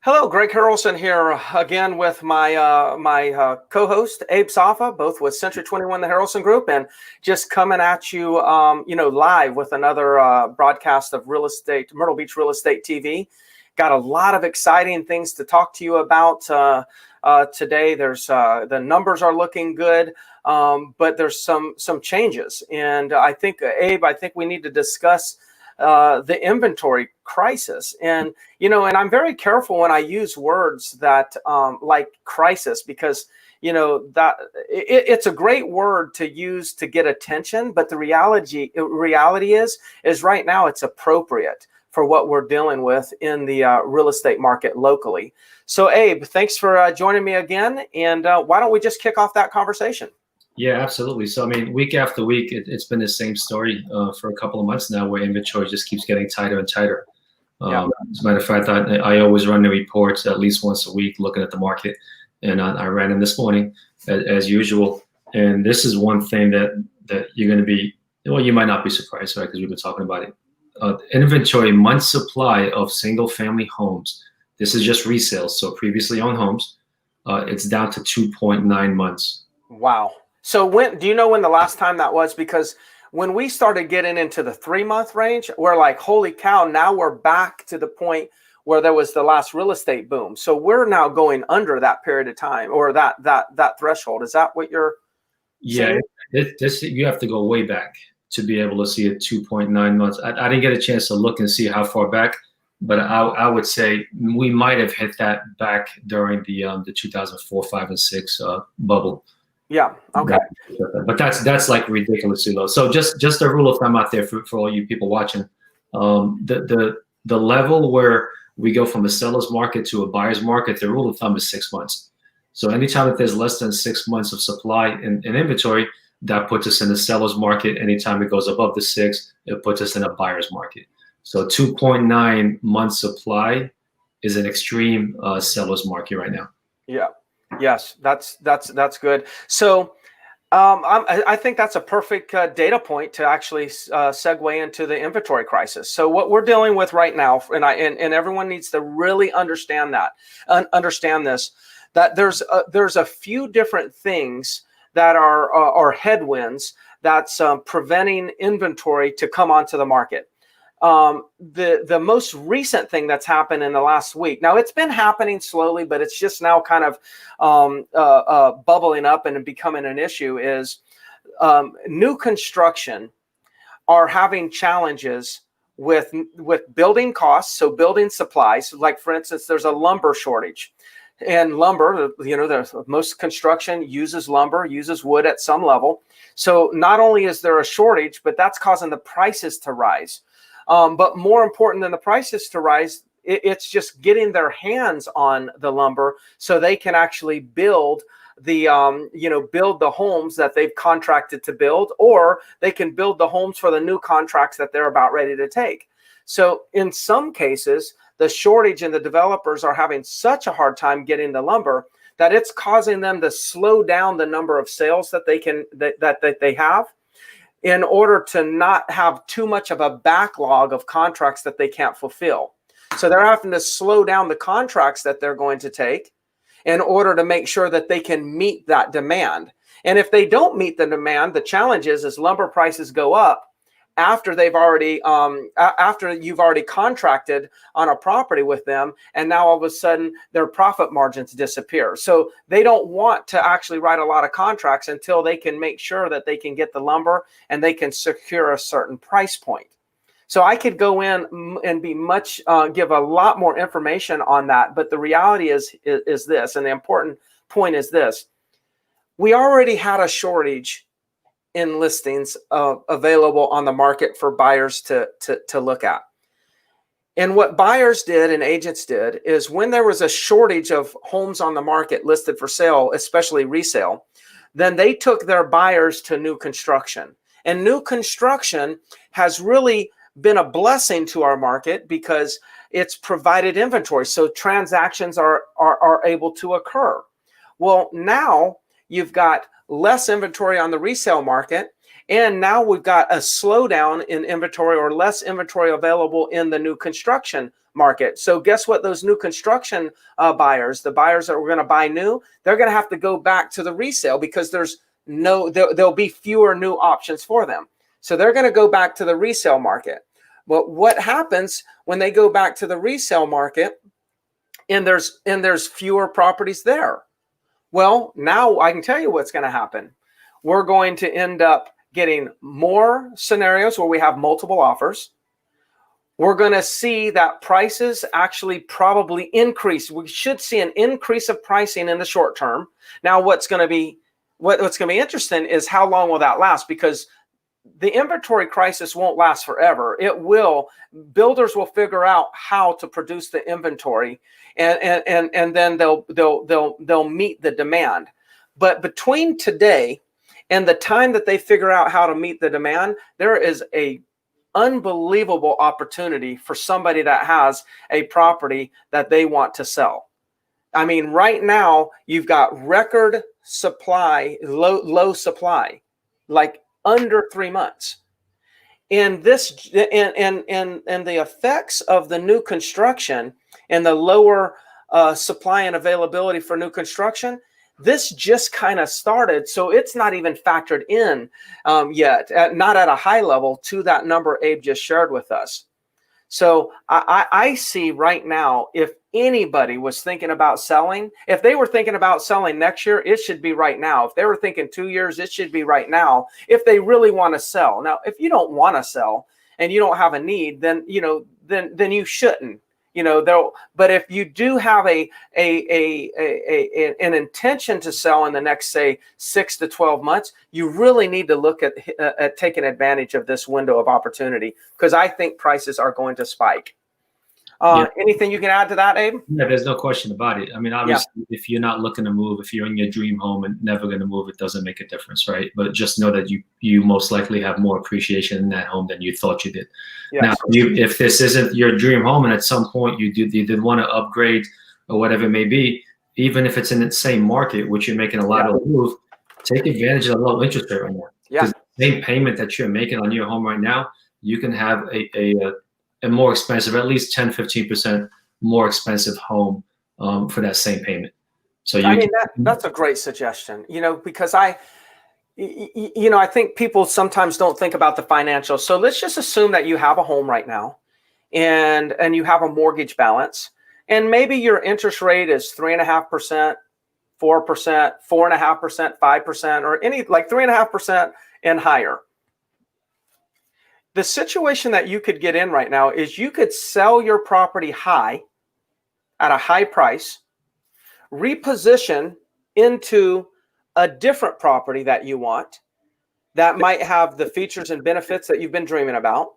Hello, Greg Harrelson here again with my co-host Abe Safa, both with Century 21, the Harrelson Group, and just coming at you, live with another broadcast of real estate, Myrtle Beach Real Estate TV. Got a lot of exciting things to talk to you about today. There's the numbers are looking good, but there's some changes, and I think Abe, we need to discuss the inventory crisis. And I'm very careful when I use words that like crisis, because that it's a great word to use to get attention, but the reality is right now it's appropriate for what we're dealing with in the real estate market locally. So Abe, thanks for joining me again, and why don't we just kick off that conversation? Yeah, absolutely. So, I mean, week after week, it's been the same story for a couple of months now, where inventory just keeps getting tighter and tighter. Yeah. As a matter of fact, I always run the reports at least once a week, looking at the market, and I ran them this morning as usual. And this is one thing that you're going to be, well, you might not be surprised, right? Because we've been talking about it. Inventory month supply of single-family homes. This is just resales, so previously owned homes. It's down to 2.9 months. Wow. So do you know when the last time that was? Because when we started getting into the 3-month range, we're like, holy cow, now we're back to the point where there was the last real estate boom. So we're now going under that period of time, or that threshold. Is that what you're saying? Yeah, this you have to go way back to be able to see it 2.9 months. I didn't get a chance to look and see how far back, but I would say we might have hit that back during the 2004, 5, and 6 bubble. Yeah. Okay. But that's like ridiculously low. So just a rule of thumb out there for all you people watching, the level where we go from a seller's market to a buyer's market, the rule of thumb is 6 months. So anytime that there's less than 6 months of supply in inventory, that puts us in the seller's market. Anytime it goes above the 6, it puts us in a buyer's market. So 2.9 months supply is an extreme seller's market right now. Yeah. Yes, that's good. So I think that's a perfect data point to actually segue into the inventory crisis. So what we're dealing with right now, and everyone needs to really understand this, that there's a few different things that are headwinds that's preventing inventory to come onto the market. The most recent thing that's happened in the last week. Now it's been happening slowly, but it's just now kind of bubbling up and becoming an issue. Is new construction are having challenges with building costs, so building supplies. Like for instance, there's a lumber shortage, and lumber, most construction uses lumber, uses wood at some level. So not only is there a shortage, but that's causing the prices to rise. But more important than the prices to rise, it's just getting their hands on the lumber so they can actually build build the homes that they've contracted to build, or they can build the homes for the new contracts that they're about ready to take. So in some cases, the shortage and the developers are having such a hard time getting the lumber that it's causing them to slow down the number of sales that they have, in order to not have too much of a backlog of contracts that they can't fulfill. So they're having to slow down the contracts that they're going to take in order to make sure that they can meet that demand. And if they don't meet the demand, the challenge is lumber prices go up after they've already after you've already contracted on a property with them, and now all of a sudden their profit margins disappear. So they don't want to actually write a lot of contracts until they can make sure that they can get the lumber and they can secure a certain price point. So I could go in and give a lot more information on that, but the reality is this, and the important point is this: we already had a shortage in listings available on the market for buyers to look at. And what buyers did and agents did is, when there was a shortage of homes on the market listed for sale, especially resale, then they took their buyers to new construction. And new construction has really been a blessing to our market because it's provided inventory. So transactions are able to occur. Well, now you've got less inventory on the resale market, And now we've got a slowdown in inventory or less inventory available in the new construction market. So guess what? Those new construction buyers, the buyers that were going to buy new, they're going to have to go back to the resale because there'll be fewer new options for them. So they're going to go back to the resale market. But what happens when they go back to the resale market and there's fewer properties there? Well, now I can tell you what's going to happen. We're going to end up getting more scenarios where we have multiple offers. We're going to see that prices actually probably increase. We should see an increase of pricing in the short term. Now, what's going to be interesting is how long will that last? Because the inventory crisis won't last forever. Builders will figure out how to produce the inventory, and then they'll meet the demand. But between today and the time that they figure out how to meet the demand, there is a unbelievable opportunity for somebody that has a property that they want to sell. I mean, right now you've got record supply, low supply, like under 3 months. And this and the effects of the new construction and the lower supply and availability for new construction, this just kind of started, so it's not even factored in yet, not at a high level to that number Abe just shared with us. So I see right now, if anybody was thinking about selling, if they were thinking about selling next year, it should be right now. If they were thinking 2 years, it should be right now if they really want to sell. Now, if you don't want to sell and you don't have a need, then then you shouldn't. But if you do have an intention to sell in the next, say, 6 to 12 months, you really need to look at taking advantage of this window of opportunity, because I think prices are going to spike. Anything you can add to that, Abe? Yeah, there's no question about it. I mean, obviously, if you're not looking to move, if you're in your dream home and never going to move, it doesn't make a difference, right? But just know that you most likely have more appreciation in that home than you thought you did. Yes. Now, if this isn't your dream home and at some point you did want to upgrade or whatever it may be, even if it's in the same market, which you're making a lot of move, take advantage of the low interest rate right now. Yeah. Because the same payment that you're making on your home right now, you can have a more expensive, at least 10-15% more expensive home for that same payment. So that's a great suggestion, because I think people sometimes don't think about the financials. So let's just assume that you have a home right now and you have a mortgage balance, and maybe your interest rate is 3.5%, 4%, 4.5%, 5%, or any like 3.5% and higher. The situation that you could get in right now is you could sell your property high at a high price, reposition into a different property that you want that might have the features and benefits that you've been dreaming about.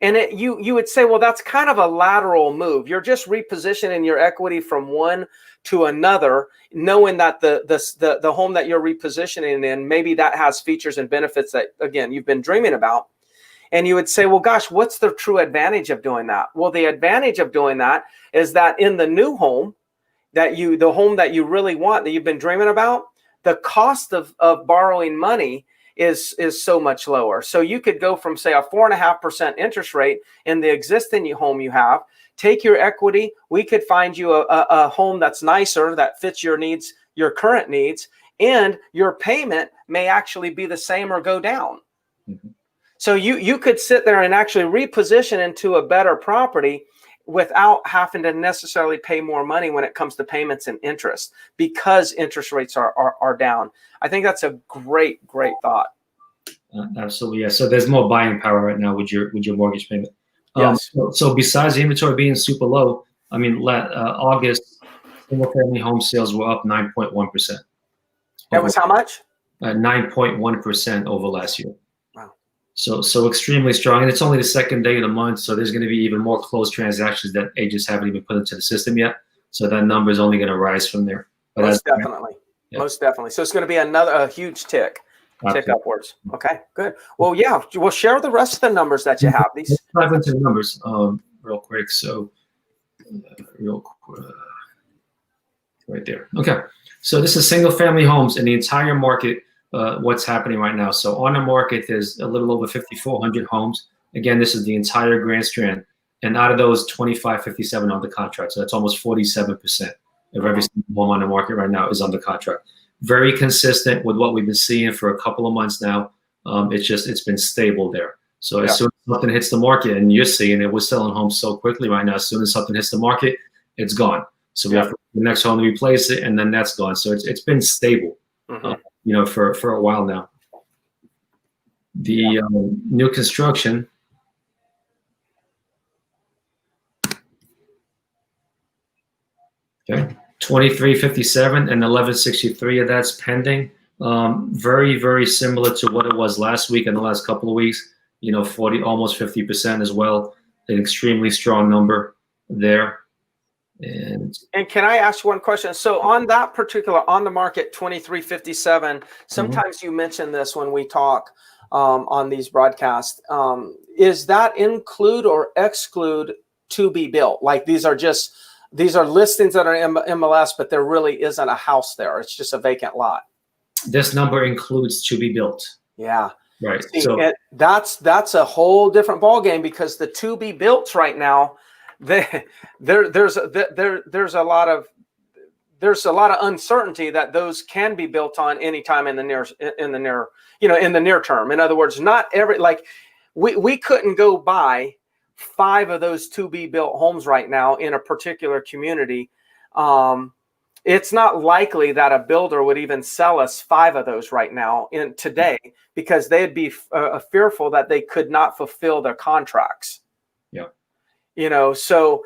And you would say, well, that's kind of a lateral move. You're just repositioning your equity from one to another, knowing that the home that you're repositioning in, maybe that has features and benefits that, again, you've been dreaming about. And you would say, well, gosh, what's the true advantage of doing that? Well, the advantage of doing that is that in the new home, the home that you really want, that you've been dreaming about, the cost of borrowing money is so much lower. So you could go from, say, a 4.5% interest rate in the existing home you have, take your equity. We could find you a home that's nicer, that fits your needs, your current needs, and your payment may actually be the same or go down. Mm-hmm. So you could sit there and actually reposition into a better property without having to necessarily pay more money when it comes to payments and interest, because interest rates are down. I think that's a great thought. Absolutely, yeah. So there's more buying power right now with your mortgage payment. Yes. So besides the inventory being super low, I mean, August single-family home sales were up 9.1%. That was how much? 9.1% over last year. So extremely strong, and it's only the second day of the month, so there's going to be even more closed transactions that agents haven't even put into the system yet. So that number is only going to rise from there. But most definitely. So it's going to be a huge tick upwards. Okay, good. Well, yeah, we'll share the rest of the numbers that you have. Let's dive into the numbers real quick. So right there. Okay, so this is single family homes in the entire market. what's happening right now. So on the market, there's a little over 5,400 homes. Again, this is the entire Grand Strand. And out of those, 2,557 under contract. So that's almost 47% of every single home on the market right now is under contract. Very consistent with what we've been seeing for a couple of months now. It's been stable there. So as soon as something hits the market, and you're seeing it, we're selling homes so quickly right now. As soon as something hits the market, it's gone. So we have the next home to replace it, and then that's gone. So it's been stable, for a while now. The new construction. Okay, 2357 and 1163 of that's pending. Very, very similar to what it was last week and the last couple of weeks. almost 50% as well. An extremely strong number there. And can I ask one question? So on that particular on the market 2357, sometimes you mention this when we talk on these broadcasts. Is that include or exclude to be built? Like these are listings that are in MLS, but there really isn't a house there. It's just a vacant lot. This number includes to be built. Yeah. Right. See, so that's a whole different ballgame, because the to be built right now, there's a lot of uncertainty that those can be built on anytime in the near term. In other words, not every, like we couldn't go buy 5 of those to be built homes right now in a particular community. It's not likely that a builder would even sell us 5 of those right now today, because they'd be fearful that they could not fulfill their contracts. Yeah. So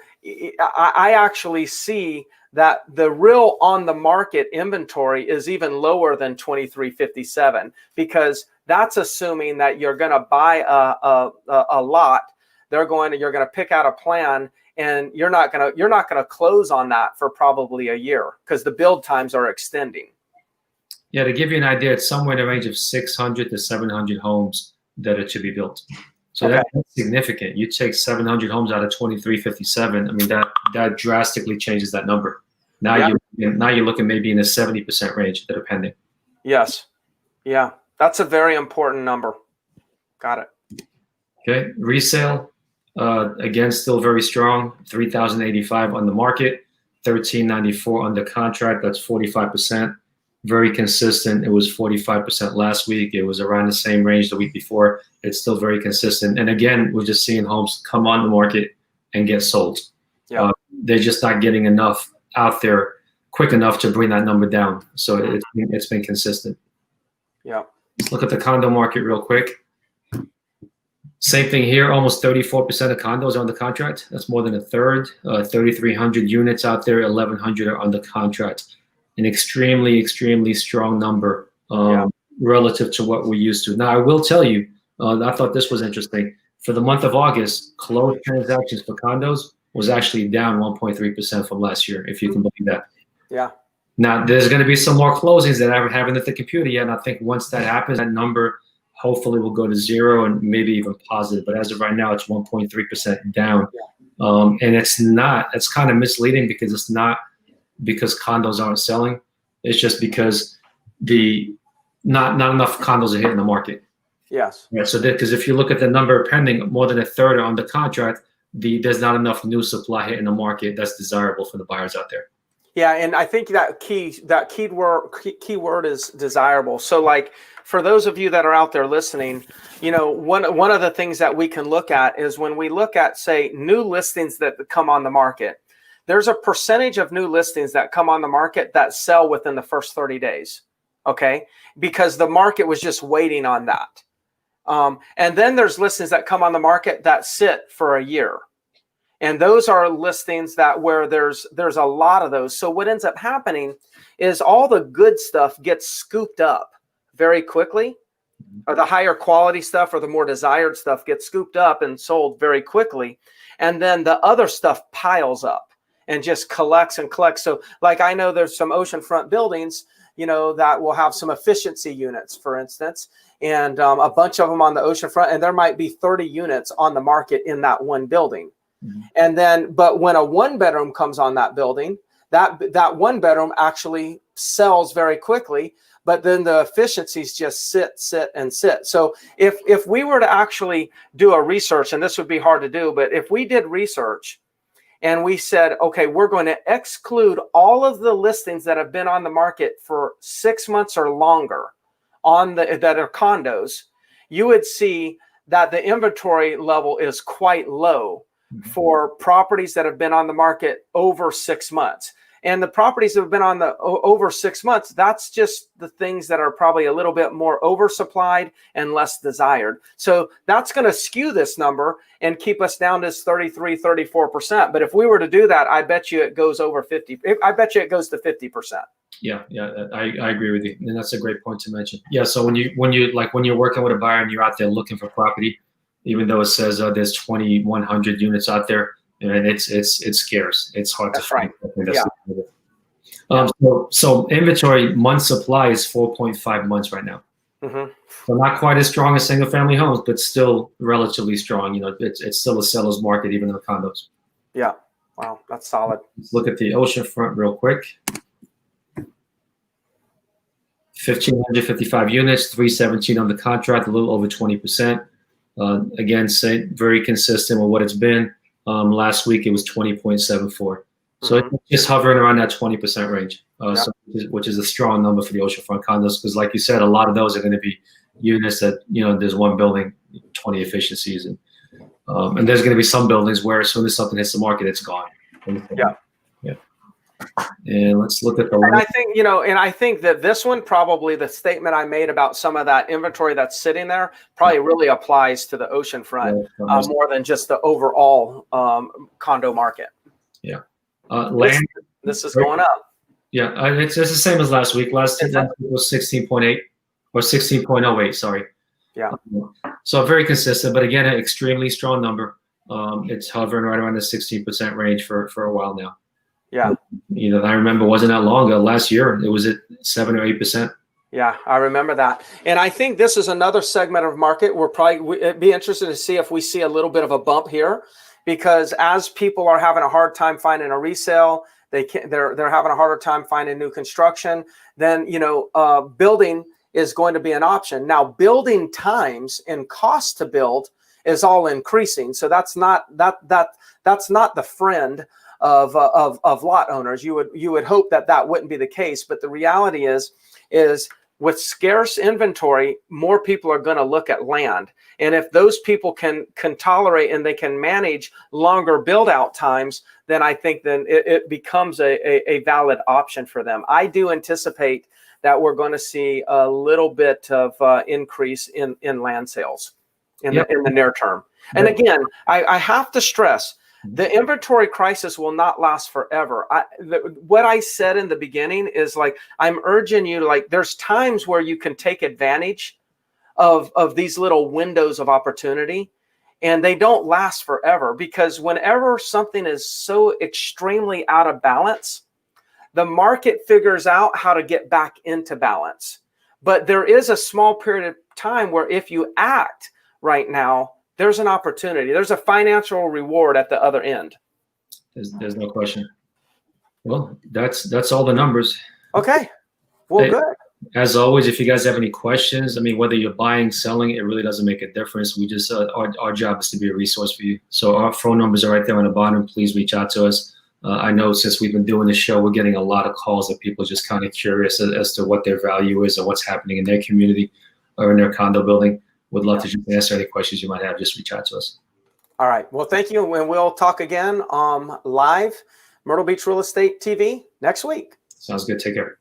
I actually see that the real on the market inventory is even lower than 2357, because that's assuming that you're going to buy a lot. You're going to pick out a plan, and you're not going to close on that for probably a year, because the build times are extending. Yeah, to give you an idea, it's somewhere in the range of 600 to 700 homes that are to be built. So that's significant. You take 700 homes out of 2357. I mean, that drastically changes that number. Now you're looking maybe in the 70% range that are pending. Yes. Yeah, that's a very important number. Got it. Okay, resale. Again, still very strong. 3,085 on the market, 1,394 under contract. That's 45%. Very consistent. It was 45% last week. It was around the same range the week before. It's still very consistent. And again, we're just seeing homes come on the market and get sold. Yeah. They're just not getting enough out there quick enough to bring that number down. So it's been consistent. Yeah. Let's look at the condo market real quick. Same thing here, almost 34% of condos are under contract. That's more than a third. 3,300 units out there, 1,100 are under contract. An extremely, extremely strong number relative to what we're used to. Now, I will tell you, I thought this was interesting. For the month of August, closed transactions for condos was actually down 1.3% from last year, if you can believe that. Yeah. Now, there's going to be some more closings that I haven't at the computer yet, and I think once that happens, that number hopefully will go to 0 and maybe even positive. But as of right now, it's 1.3% down. Yeah. And it's kind of misleading, because it's not because condos aren't selling. It's just because not enough condos are hitting the market. Yes. Right. So because if you look at the number pending, more than a third are under contract. There's not enough new supply hitting the market that's desirable for the buyers out there. Yeah, and I think that key word is desirable. So, like, for those of you that are out there listening, one of the things that we can look at is when we look at, say, new listings that come on the market. There's a percentage of new listings that come on the market that sell within the first 30 days. Okay, because the market was just waiting on that. And then there's listings that come on the market that sit for a year. And those are listings where there's a lot of those. So what ends up happening is all the good stuff gets scooped up very quickly, or the higher quality stuff or the more desired stuff gets scooped up and sold very quickly. And then the other stuff piles up and just collects and collects. So, like, I know there's some oceanfront buildings, that will have some efficiency units, for instance, and a bunch of them on the oceanfront, and there might be 30 units on the market in that one building. And then, but when a 1-bedroom comes on that building, that 1-bedroom actually sells very quickly, but then the efficiencies just sit, and sit. So if we were to actually do a research, and this would be hard to do, but if we did research and we said, okay, we're going to exclude all of the listings that have been on the market for 6 months or longer that are condos, you would see that the inventory level is quite low for properties that have been on the market over 6 months. And the properties that have been on the over 6 months, that's just the things that are probably a little bit more oversupplied and less desired. So that's going to skew this number and keep us down to 33, 34%. But if we were to do that, I bet you it goes over 50. I bet you it goes to 50%. Yeah, I agree with you, and that's a great point to mention. Yeah, so when you're working with a buyer and you're out there looking for property, even though it says there's 2,100 units out there, and it's scarce. It's hard to find. Yeah. So inventory month supply is 4.5 months right now. So not quite as strong as single family homes, but still relatively strong. You know, it's still a seller's market even in the condos. Yeah. Wow, that's solid. Let's look at the oceanfront real quick. 1,555 units, 317 on the contract, a little over 20%. Again, very consistent with what it's been. Last week it was 20.74. So it's just hovering around that 20% range, which is a strong number for the oceanfront condos, because like you said, a lot of those are going to be units that, you know, there's one building, 20 efficiencies, and there's going to be some buildings where as soon as something hits the market, it's gone. Yeah. And let's look at the. And I think, you know, and I think that this one, probably the statement I made about some of that inventory that's sitting there probably really applies to the oceanfront more than just the overall condo market. Yeah. Land. This is going up. Yeah, it's the same as last week. Last week was 16.8 or 16.08. Sorry. Yeah. So very consistent, but again, an extremely strong number. It's hovering right around the 16% range for a while now. Yeah. You know, I remember wasn't that long ago. Last year, it was at 7 or 8%. Yeah, I remember that. And I think this is another segment of market. It'd be interested to see if we see a little bit of a bump here, because as people are having a hard time finding a resale, they're having a harder time finding new construction. Then, you know, building is going to be an option. Now, building times and cost to build is all increasing. So that's not the friend of lot owners. You would hope that wouldn't be the case, but the reality is with scarce inventory, more people are going to look at land. And if those people can tolerate and they can manage longer build out times, then I think then it becomes a valid option for them. I do anticipate that we're going to see a little bit of increase in land sales in the near term. And again, I have to stress, the inventory crisis will not last forever. What I said in the beginning is, like, I'm urging you to, like, there's times where you can take advantage of these little windows of opportunity, and they don't last forever, because whenever something is so extremely out of balance, the market figures out how to get back into balance. But there is a small period of time where if you act right now, there's an opportunity. There's a financial reward at the other end. There's no question. Well, that's all the numbers. Okay. Well, good. As always, if you guys have any questions, I mean, whether you're buying, selling, it really doesn't make a difference. We just our job is to be a resource for you. So our phone numbers are right there on the bottom. Please reach out to us. I know since we've been doing this show, we're getting a lot of calls that people are just kind of curious as to what their value is or what's happening in their community or in their condo building. Would love to just answer any questions you might have. Just reach out to us. All right. Well, thank you. And we'll talk again live, Myrtle Beach Real Estate TV next week. Sounds good. Take care.